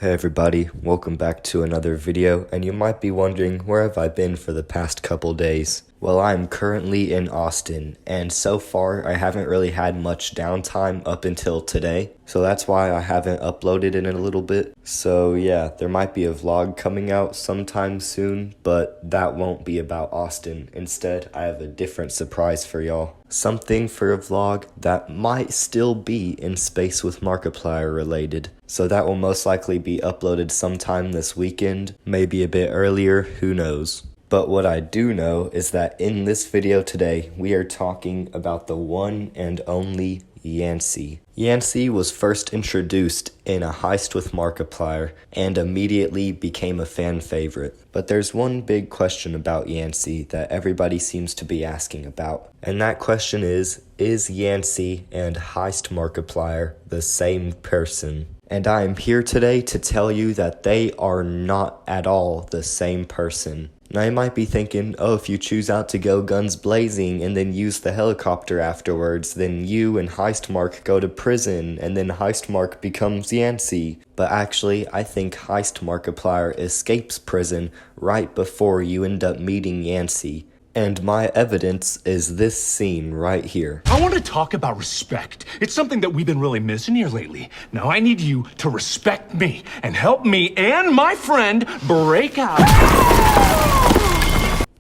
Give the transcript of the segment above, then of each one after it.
Hey everybody, welcome back to another video, and you might be wondering where have I been for the past couple days. Well, I'm currently in Austin, and so far I haven't really had much downtime up until today, so that's why I haven't uploaded in a little bit. So yeah, there might be a vlog coming out sometime soon, but that won't be about Austin. Instead, I have a different surprise for y'all. Something for a vlog that might still be in Space with Markiplier related. So that will most likely be uploaded sometime this weekend, maybe a bit earlier, who knows. But what I do know is that in this video today, we are talking about the one and only Yancy. Yancy was first introduced in A Heist with Markiplier and immediately became a fan favorite. But there's one big question about Yancy that everybody seems to be asking about. And that question is Yancy and Heist Markiplier the same person? And I am here today to tell you that they are not at all the same person. Now you might be thinking, oh, if you choose out to go guns blazing and then use the helicopter afterwards, then you and Heist Mark go to prison and then Heist Mark becomes Yancy. But actually, I think Heist Markiplier escapes prison right before you end up meeting Yancy. And my evidence is this scene right here. I want to talk about respect. It's something that we've been really missing here lately. Now I need you to respect me and help me and my friend break out.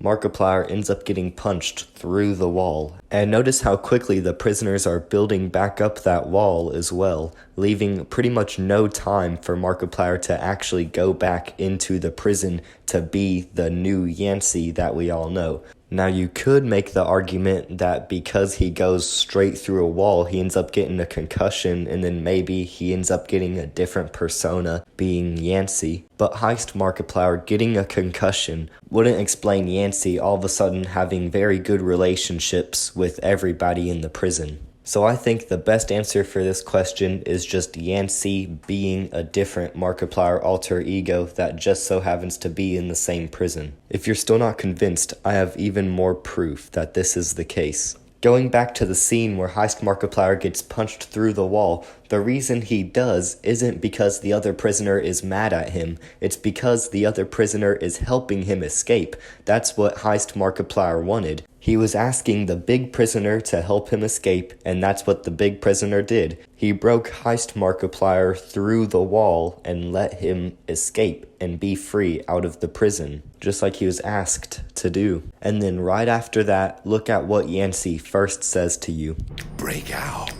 Markiplier ends up getting punched through the wall. And notice how quickly the prisoners are building back up that wall as well, leaving pretty much no time for Markiplier to actually go back into the prison to be the new Yancy that we all know. Now you could make the argument that because he goes straight through a wall, he ends up getting a concussion and then maybe he ends up getting a different persona, being Yancy. But Heist Markiplier getting a concussion wouldn't explain Yancy all of a sudden having very good relationships with everybody in the prison. So I think the best answer for this question is just Yancy being a different Markiplier alter ego that just so happens to be in the same prison. If you're still not convinced, I have even more proof that this is the case. Going back to the scene where Heist Markiplier gets punched through the wall, the reason he does isn't because the other prisoner is mad at him, it's because the other prisoner is helping him escape. That's what Heist Markiplier wanted. He was asking the big prisoner to help him escape, and that's what the big prisoner did. He broke Heist Markiplier through the wall and let him escape and be free out of the prison, just like he was asked to do. And then right after that, look at what Yancy first says to you. Break out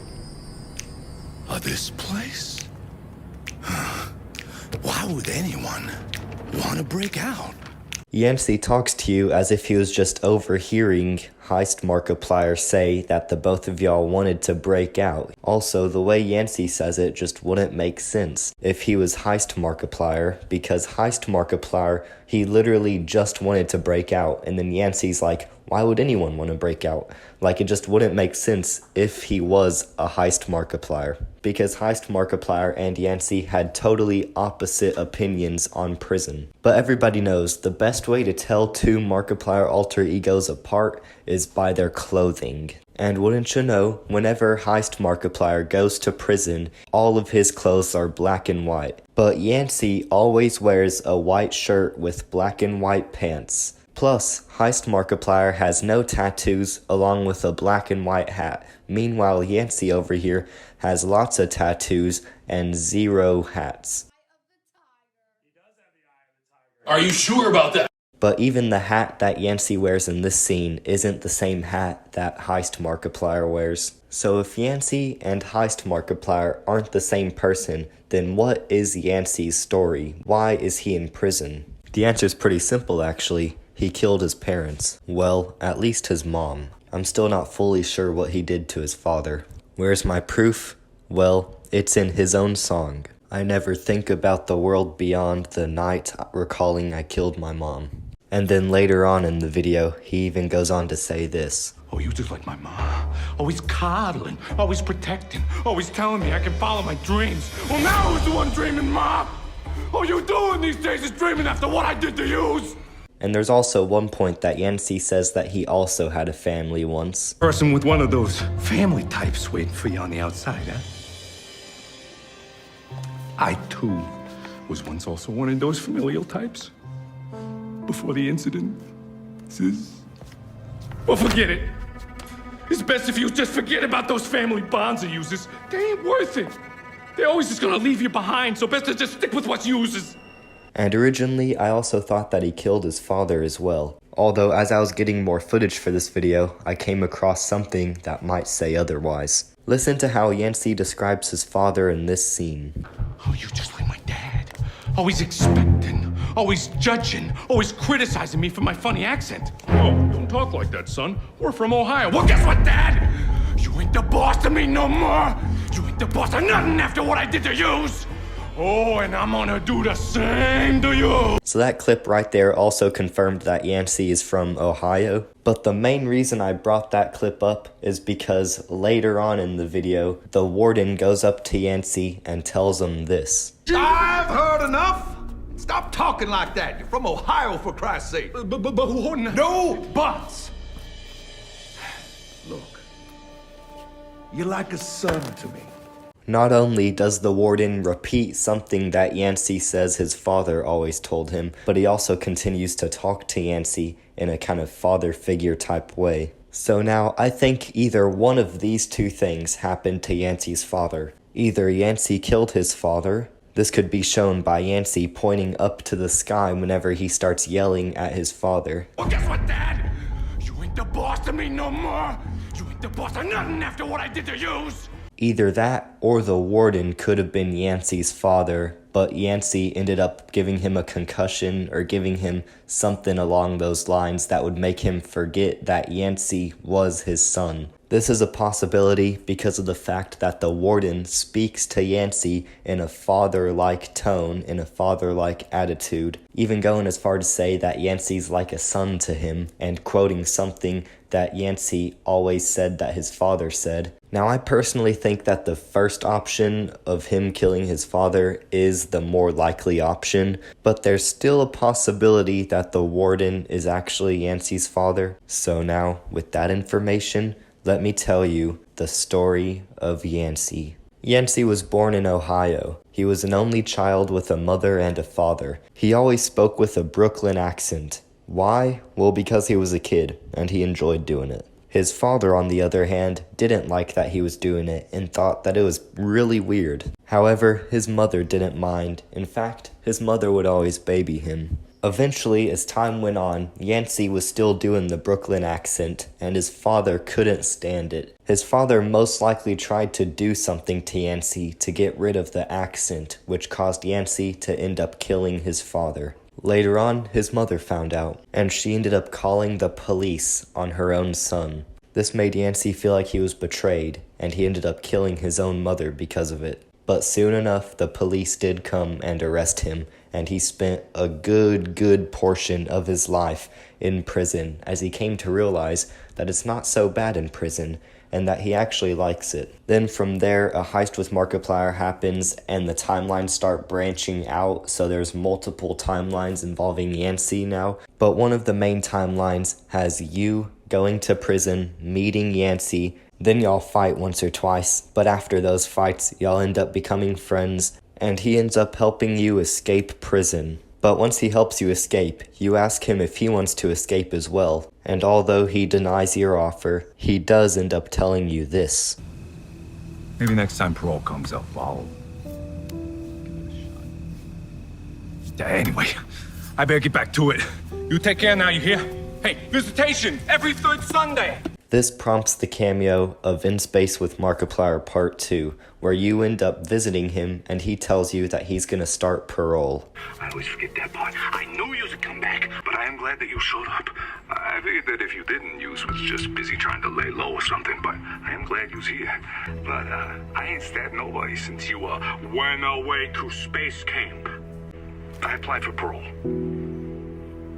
of this place? Why would anyone want to break out? Yancy talks to you as if he was just overhearing Heist Markiplier say that the both of y'all wanted to break out. Also, the way Yancy says it just wouldn't make sense if he was Heist Markiplier, because Heist Markiplier, he literally just wanted to break out, and then Yancy's like, why would anyone want to break out? Like, it just wouldn't make sense if he was a Heist Markiplier. Because Heist Markiplier and Yancy had totally opposite opinions on prison. But everybody knows the best way to tell two Markiplier alter egos apart is by their clothing. And wouldn't you know, whenever Heist Markiplier goes to prison, all of his clothes are black and white. But Yancy always wears a white shirt with black and white pants. Plus, Heist Markiplier has no tattoos along with a black and white hat. Meanwhile, Yancy over here has lots of tattoos and 0 hats. Are you sure about that? But even the hat that Yancy wears in this scene isn't the same hat that Heist Markiplier wears. So if Yancy and Heist Markiplier aren't the same person, then what is Yancy's story? Why is he in prison? The answer's pretty simple actually. He killed his parents. Well, at least his mom. I'm still not fully sure what he did to his father. Where's my proof? Well, it's in his own song. I never think about the world beyond the night recalling I killed my mom. And then later on in the video, he even goes on to say this. Oh, you just like my mom. Always coddling, always protecting, always telling me I can follow my dreams. Well, now who's the one dreaming, Mom? All you doing these days is dreaming after what I did to yous. And there's also one point that Yancy says that he also had a family once. Person with one of those family types waiting for you on the outside, huh? I, too, was once also one of those familial types. Before the incident, sis. Well, forget it. It's best if you just forget about those family bonds of uses. They ain't worth it. They're always just gonna leave you behind, so best to just stick with what's uses. And originally, I also thought that he killed his father as well. Although, as I was getting more footage for this video, I came across something that might say otherwise. Listen to how Yancy describes his father in this scene. Oh, you just like my dad. Always expecting, always judging, always criticizing me for my funny accent. Oh, don't talk like that, son. We're from Ohio. Well, guess what, Dad? You ain't the boss to me no more. You ain't the boss of nothing after what I did to yous. Oh, and I'm gonna do the same to you. So that clip right there also confirmed that Yancy is from Ohio. But the main reason I brought that clip up is because later on in the video, the warden goes up to Yancy and tells him this. I've heard enough. Stop talking like that. You're from Ohio, for Christ's sake. But no buts. Look, you're like a son to me. Not only does the warden repeat something that Yancy says his father always told him, but he also continues to talk to Yancy in a kind of father figure type way. So now, I think either one of these two things happened to Yancy's father. Either Yancy killed his father. This could be shown by Yancy pointing up to the sky whenever he starts yelling at his father. Well, guess what, Dad? You ain't the boss to me no more. You ain't the boss of nothing after what I did to yous. Either that or the warden could have been Yancy's father, but Yancy ended up giving him a concussion or giving him something along those lines that would make him forget that Yancy was his son. This is a possibility because of the fact that the warden speaks to Yancy in a father-like tone, in a father-like attitude, even going as far to say that Yancy's like a son to him, and quoting something that Yancy always said that his father said. Now, I personally think that the first option of him killing his father is the more likely option, but there's still a possibility that the warden is actually Yancy's father. So now, with that information, let me tell you the story of Yancy. Yancy was born in Ohio. He was an only child with a mother and a father. He always spoke with a Brooklyn accent. Why? Well, because he was a kid, and he enjoyed doing it. His father, on the other hand, didn't like that he was doing it and thought that it was really weird. However, his mother didn't mind. In fact, his mother would always baby him. Eventually, as time went on, Yancy was still doing the Brooklyn accent, and his father couldn't stand it. His father most likely tried to do something to Yancy to get rid of the accent, which caused Yancy to end up killing his father. Later on, his mother found out, and she ended up calling the police on her own son. This made Yancy feel like he was betrayed, and he ended up killing his own mother because of it. But soon enough, the police did come and arrest him, and he spent a good portion of his life in prison as he came to realize that it's not so bad in prison and that he actually likes it. Then from there, a heist with Markiplier happens and the timelines start branching out, so there's multiple timelines involving Yancy now. But one of the main timelines has you going to prison, meeting Yancy, then y'all fight once or twice, but after those fights, y'all end up becoming friends, and he ends up helping you escape prison. But once he helps you escape, you ask him if he wants to escape as well, and although he denies your offer, he does end up telling you this. Maybe next time parole comes up, I'll... Anyway, I better get back to it. You take care now, you hear? Hey, visitation every third Sunday! This prompts the cameo of In Space with Markiplier Part 2, where you end up visiting him and he tells you that he's gonna start Parole. I always forget that part. I knew you would come back, but I am glad that you showed up. I figured that if you didn't, you was just busy trying to lay low or something, but I am glad you was here. But I ain't stabbed nobody since you went away to space camp. I applied for parole.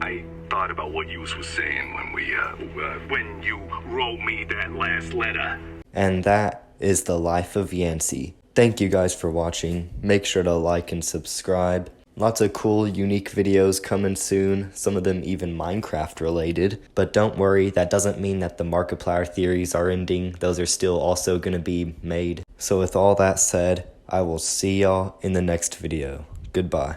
I thought about what you was saying when you wrote me that last letter. And that is the life of Yancy. Thank you guys for watching. Make sure to like and subscribe. Lots of cool, unique videos coming soon, some of them even Minecraft related. But don't worry, that doesn't mean that the Markiplier theories are ending. Those are still also gonna be made. So with all that said, I will see y'all in the next video. Goodbye.